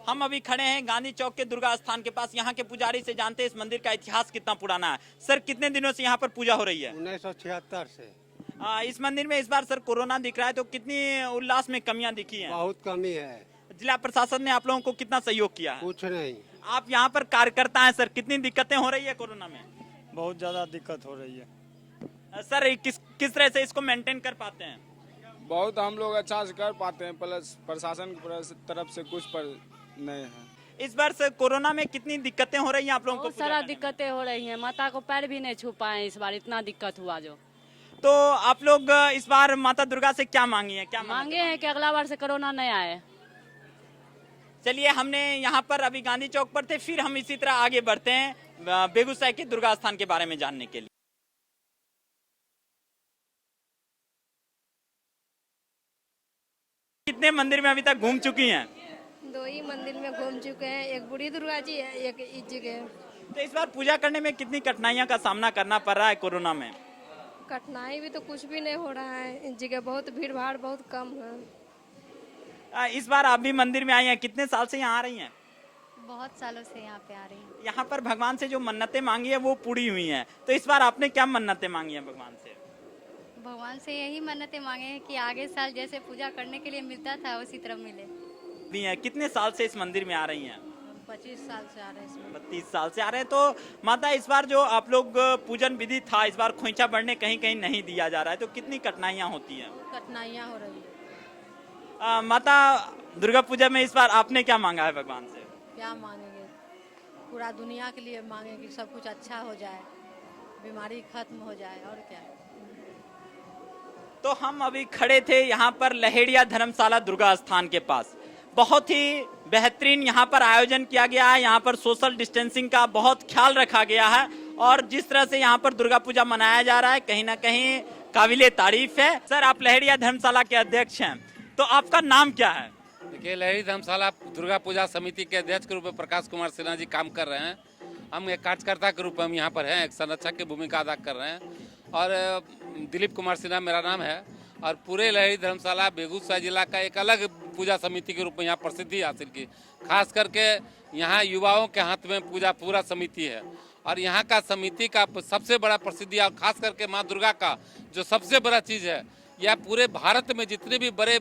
हम अभी खड़े हैं गांधी चौक के दुर्गा स्थान के पास। यहाँ के पुजारी से जानते हैं इस मंदिर का इतिहास कितना पुराना है। सर, कितने दिनों से यहाँ पर पूजा हो रही है? 1976 से। इस मंदिर में इस बार सर कोरोना दिख रहा है, तो कितनी उल्लास में कमियां दिखी हैं? बहुत कमी है। जिला प्रशासन ने आप लोगों को कितना सहयोग किया है? कुछ नहीं। आप यहाँ पर कार्यकर्ता हैं सर, कितनी दिक्कतें हो रही है कोरोना में? बहुत ज़्यादा दिक्कत हो रही है। सर, किस तरह से इसको मेंटेन कर पाते हैं? बहुत हम लोग अच्छा से कर पाते हैं, प्लस प्रशासन की तरफ से कुछ पर नहीं है। इस बार सर कोरोना में कितनी दिक्कतें हो रही हैं आप लोगों को? बहुत सारा दिक्कतें हो रही हैं। माता को पैर भी नहीं छू पाए इस बार, इतना दिक्कत हुआ जो। तो आप लोग इस बार माता दुर्गा से क्या मांगी है? क्या मांगे हैं कि अगला बार से कोरोना नहीं आए। चलिए, हमने यहाँ पर अभी गांधी चौक पर थे, फिर हम इसी तरह आगे बढ़ते हैं बेगूसराय के दुर्गा स्थान के बारे में जानने के लिए। कितने मंदिर में अभी तक घूम चुकी हैं? 2 ही मंदिर में घूम चुके हैं, एक बुढ़ी दुर्गा जी है, एक इस जगह। तो इस बार पूजा करने में कितनी कठिनाइयों का सामना करना पड़ रहा है कोरोना में? कठिनाई भी तो कुछ भी नहीं हो रहा है, इस जगह बहुत भीड़ भाड़ बहुत कम है। इस बार आप भी मंदिर में आई हैं, कितने साल से यहाँ आ रही हैं? बहुत सालों से यहाँ पे आ रही हूँ। यहाँ पर भगवान से जो मन्नतें मांगी है वो पूरी हुई हैं, तो इस बार आपने क्या मन्नतें मांगी हैं भगवान से? भगवान से यही मन्नतें मांगे हैं कि आगे साल जैसे पूजा करने के लिए मिलता था उसी तरह मिले। भी हैं, कितने साल से इस मंदिर में आ रही हैं? 25 साल से आ रहे हैं इसमें। 32 साल से आ रहे हैं। तो माता, इस बार जो आप लोग पूजन विधि था, इस बार खोइंचा बढ़ने कहीं कहीं नहीं दिया जा रहा है, तो कितनी कठिनाइयाँ होती हैं? कठिनाइयाँ हो रही है। माता, दुर्गा पूजा में इस बार आपने क्या मांगा है भगवान से? क्या मांगेंगे, पूरा दुनिया के लिए मांगे कि सब कुछ अच्छा हो जाए, बीमारी खत्म हो जाए, और क्या। तो हम अभी खड़े थे यहाँ पर लहेड़िया धर्मशाला दुर्गा स्थान के पास। बहुत ही बेहतरीन यहाँ पर आयोजन किया गया है। यहाँ पर सोशल डिस्टेंसिंग का बहुत ख्याल रखा गया है और जिस तरह से यहाँ पर दुर्गा पूजा मनाया जा रहा है, कहीं ना कहीं काबिले तारीफ है। सर, आप लहेड़िया धर्मशाला के अध्यक्ष हैं, तो आपका नाम क्या है? देखिए, लहेड़ी धर्मशाला दुर्गा पूजा समिति के अध्यक्ष के रूप में प्रकाश कुमार सिन्हा जी काम कर रहे हैं। हम एक कार्यकर्ता के रूप में हम यहाँ पर हैं, एक संरक्षक की भूमिका अदा कर रहे हैं। और दिलीप कुमार सिन्हा मेरा नाम है और पूरे लहेड़ी धर्मशाला बेगूसराय जिला का एक अलग पूजा समिति के रूप में यहाँ प्रसिद्धि हासिल की। खास करके यहाँ युवाओं के हाथ में पूजा पूरा समिति है और यहाँ का समिति का सबसे बड़ा प्रसिद्धि और खास करके माँ दुर्गा का जो सबसे बड़ा चीज़ है, यह पूरे भारत में जितने भी बड़े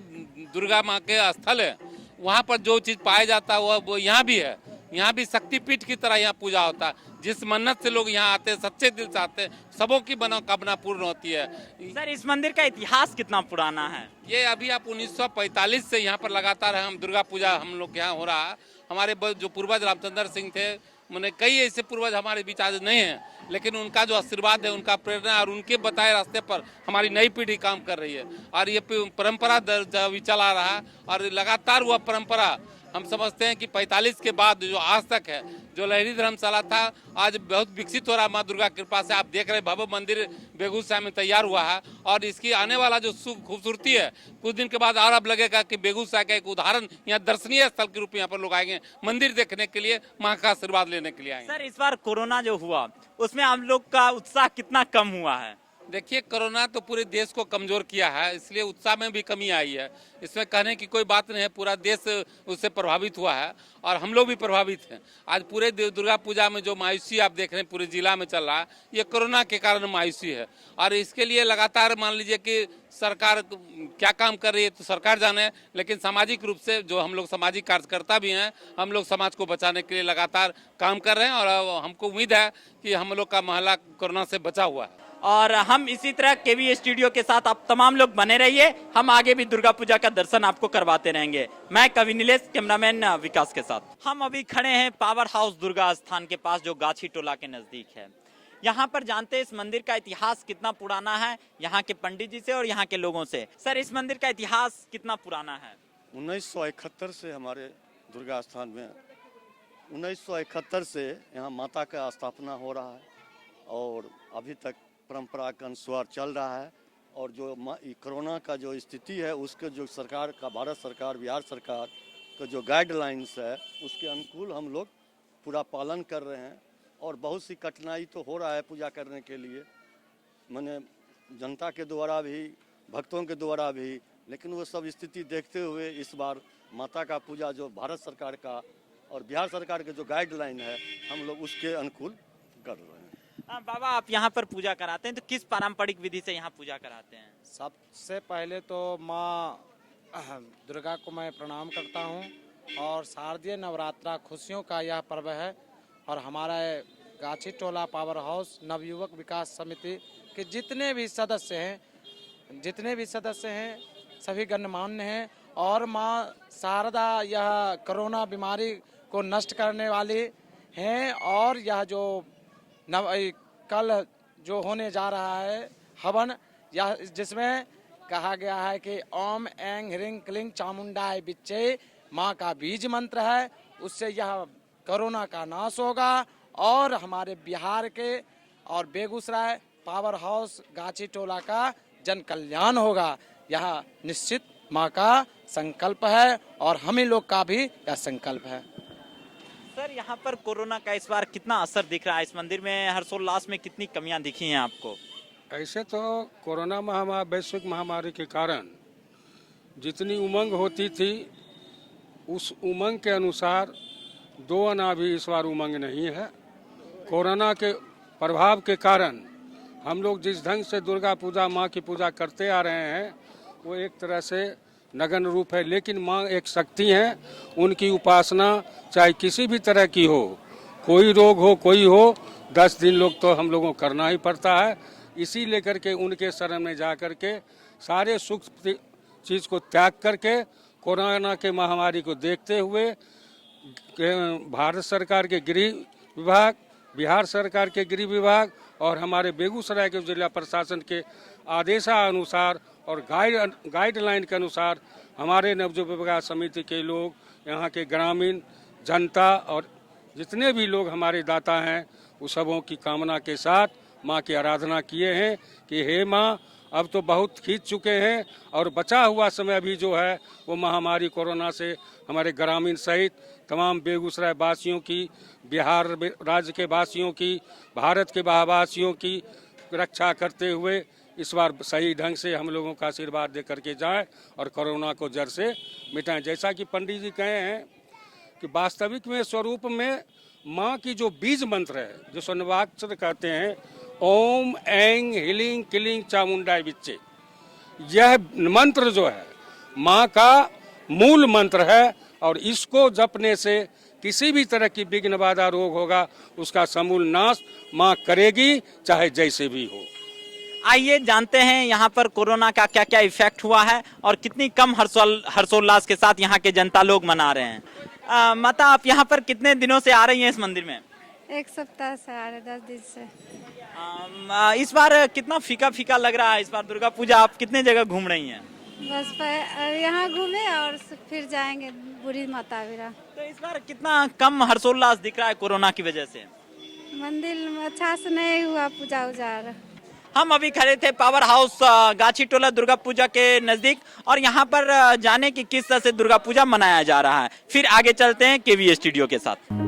दुर्गा माँ के स्थल है वहाँ पर जो चीज़ पाया जाता है वो यहाँ भी है। यहाँ भी शक्तिपीठ की तरह यहाँ पूजा होता है। जिस मन्नत से लोग यहाँ आते हैं, सच्चे दिल से आते हैं, सबों की मनोकामना पूर्ण होती है। सर, इस मंदिर का इतिहास कितना पुराना है? ये अभी आप 1945 से यहाँ पर लगातार हम दुर्गा पूजा हम लोग यहाँ हो रहा है। हमारे जो पूर्वज रामचंद्र सिंह थे, मैंने कई ऐसे पूर्वज हमारे बीच आज नहीं हैं, लेकिन उनका जो आशीर्वाद है, उनका प्रेरणा और उनके बताए रास्ते पर हमारी नई पीढ़ी काम कर रही है और ये परंपरा भी चला रहा है और लगातार वह परंपरा हम समझते हैं कि 45 के बाद जो आज तक है, जो लहेड़ी धर्मशाला था, आज बहुत विकसित हो रहा है। माँ दुर्गा कृपा से आप देख रहे हैं भव्य मंदिर बेगूसराय में तैयार हुआ है और इसकी आने वाला जो खूबसूरती है, कुछ दिन के बाद और अब लगेगा कि बेगूसराय का एक उदाहरण यहाँ दर्शनीय स्थल के रूप में यहाँ पर लोग आएंगे मंदिर देखने के लिए, माँ का आशीर्वाद लेने के लिए आएंगे। सर, इस बार कोरोना जो हुआ उसमें हम लोग का उत्साह कितना कम हुआ है? देखिए, कोरोना तो पूरे देश को कमजोर किया है, इसलिए उत्साह में भी कमी आई है। इसमें कहने की कोई बात नहीं है, पूरा देश उससे प्रभावित हुआ है और हम लोग भी प्रभावित हैं। आज पूरे दुर्गा पूजा में जो मायूसी आप देख रहे हैं पूरे जिला में चल रहा है, ये कोरोना के कारण मायूसी है और इसके लिए लगातार मान लीजिए कि सरकार क्या काम कर रही है तो सरकार जाने, लेकिन सामाजिक रूप से जो हम लोग सामाजिक कार्यकर्ता भी हैं, हम लोग समाज को बचाने के लिए लगातार काम कर रहे हैं और हमको उम्मीद है कि हम लोग का मोहल्ला कोरोना से बचा हुआ है। और हम इसी तरह केवी स्टूडियो के साथ आप तमाम लोग बने रहिए, हम आगे भी दुर्गा पूजा का दर्शन आपको करवाते रहेंगे। मैं कवि नीलेश, कैमरामैन विकास के साथ। हम अभी खड़े हैं पावर हाउस दुर्गा स्थान के पास, जो गाछी टोला के नजदीक है। यहाँ पर जानते हैं इस मंदिर का इतिहास कितना पुराना है, यहाँ के पंडित जी से और यहाँ के लोगों से। सर, इस मंदिर का इतिहास कितना पुराना है? 1971 से हमारे दुर्गा स्थान में 1971 से यहाँ माता का स्थापना हो रहा है और अभी तक परंपरा के अनुसार चल रहा है। और जो कोरोना का जो स्थिति है उसके जो सरकार का, भारत सरकार, बिहार सरकार का जो गाइडलाइंस है उसके अनुकूल हम लोग पूरा पालन कर रहे हैं और बहुत सी कठिनाई तो हो रहा है पूजा करने के लिए, मैंने जनता के द्वारा भी, भक्तों के द्वारा भी, लेकिन वो सब स्थिति देखते हुए इस बार माता का पूजा जो भारत सरकार का और बिहार सरकार के जो गाइडलाइन है हम लोग उसके अनुकूल कर रहे हैं। बाबा आप यहाँ पर पूजा कराते हैं तो किस पारंपरिक विधि से यहाँ पूजा कराते हैं? सबसे पहले तो माँ दुर्गा को मैं प्रणाम करता हूँ और शारदीय नवरात्रा खुशियों का यह पर्व है और हमारा गाछी टोला पावर हाउस नवयुवक विकास समिति के जितने भी सदस्य हैं सभी गणमान्य हैं और माँ शारदा यह कोरोना बीमारी को नष्ट करने वाली हैं और यह जो कल जो होने जा रहा है हवन यह जिसमें कहा गया है कि ओम ऐं ह्रीं क्लीं चामुंडाय बिच्चे माँ का बीज मंत्र है, उससे यह कोरोना का नाश होगा और हमारे बिहार के और बेगूसराय पावर हाउस गाछी टोला का जन कल्याण होगा। यह निश्चित माँ का संकल्प है और हम ही लोग का भी यह संकल्प है। सर यहाँ पर कोरोना का इस बार कितना असर दिख रहा है? इस मंदिर में हर्षोल्लास में कितनी कमियां दिखी हैं आपको? ऐसे तो कोरोना महामारी वैश्विक महामारी के कारण जितनी उमंग होती थी उस उमंग के अनुसार 2 आना भी इस बार उमंग नहीं है। कोरोना के प्रभाव के कारण हम लोग जिस ढंग से दुर्गा पूजा माँ की पूजा करते आ रहे हैं वो एक तरह से नगन रूप है, लेकिन माँ एक शक्ति हैं, उनकी उपासना चाहे किसी भी तरह की हो, कोई रोग हो कोई हो, 10 दिन लोग तो हम लोगों को करना ही पड़ता है। इसी लेकर के उनके शरण में जा कर के सारे सुख चीज़ को त्याग करके कोरोना के महामारी को देखते हुए भारत सरकार के गृह विभाग, बिहार सरकार के गृह विभाग और हमारे बेगूसराय के जिला प्रशासन के आदेशानुसार और गाइडलाइन के अनुसार हमारे नवयुवक विकास समिति के लोग, यहाँ के ग्रामीण जनता और जितने भी लोग हमारे दाता हैं उस सबों की कामना के साथ माँ की आराधना किए हैं कि हे माँ अब तो बहुत खींच चुके हैं और बचा हुआ समय भी जो है वो महामारी कोरोना से हमारे ग्रामीण सहित तमाम बेगूसराय वासियों की, बिहार राज्य के वासियों की, भारत के वासियों की रक्षा करते हुए इस बार सही ढंग से हम लोगों का आशीर्वाद दे करके जाए और कोरोना को जड़ से मिटाएं। जैसा कि पंडित जी कहे हैं कि वास्तविक में स्वरूप में माँ की जो बीज मंत्र है जो स्वनवाक्षर कहते हैं ओम ऐं ह्रीं क्लीं चामुंडाय बिच्चे, यह मंत्र जो है माँ का मूल मंत्र है और इसको जपने से किसी भी तरह की विघ्न बाधा रोग होगा उसका समूल नाश माँ करेगी, चाहे जैसे भी हो। आइए जानते हैं यहाँ पर कोरोना का क्या क्या इफेक्ट हुआ है और कितनी कम हर्षोल्लास के साथ यहाँ के जनता लोग मना रहे हैं। माता आप यहाँ पर कितने दिनों से आ रही हैं इस मंदिर में? 1 सप्ताह से आ रहे, 10 दिन से। इस बार कितना फीका फीका लग रहा है? इस बार दुर्गा पूजा आप कितने जगह घूम रही हैं? बस यहाँ घूमे और फिर जाएंगे बूढ़ी माता विरा। तो इस बार कितना कम हर्षोल्लास दिख रहा है कोरोना की वजह से? मंदिर में अच्छा से नहीं हुआ पूजा उजार। हम अभी खड़े थे पावर हाउस गाछी टोला दुर्गा पूजा के नजदीक और यहाँ पर जाने की किस तरह से दुर्गा पूजा मनाया जा रहा है, फिर आगे चलते हैं केवी स्टूडियो के साथ।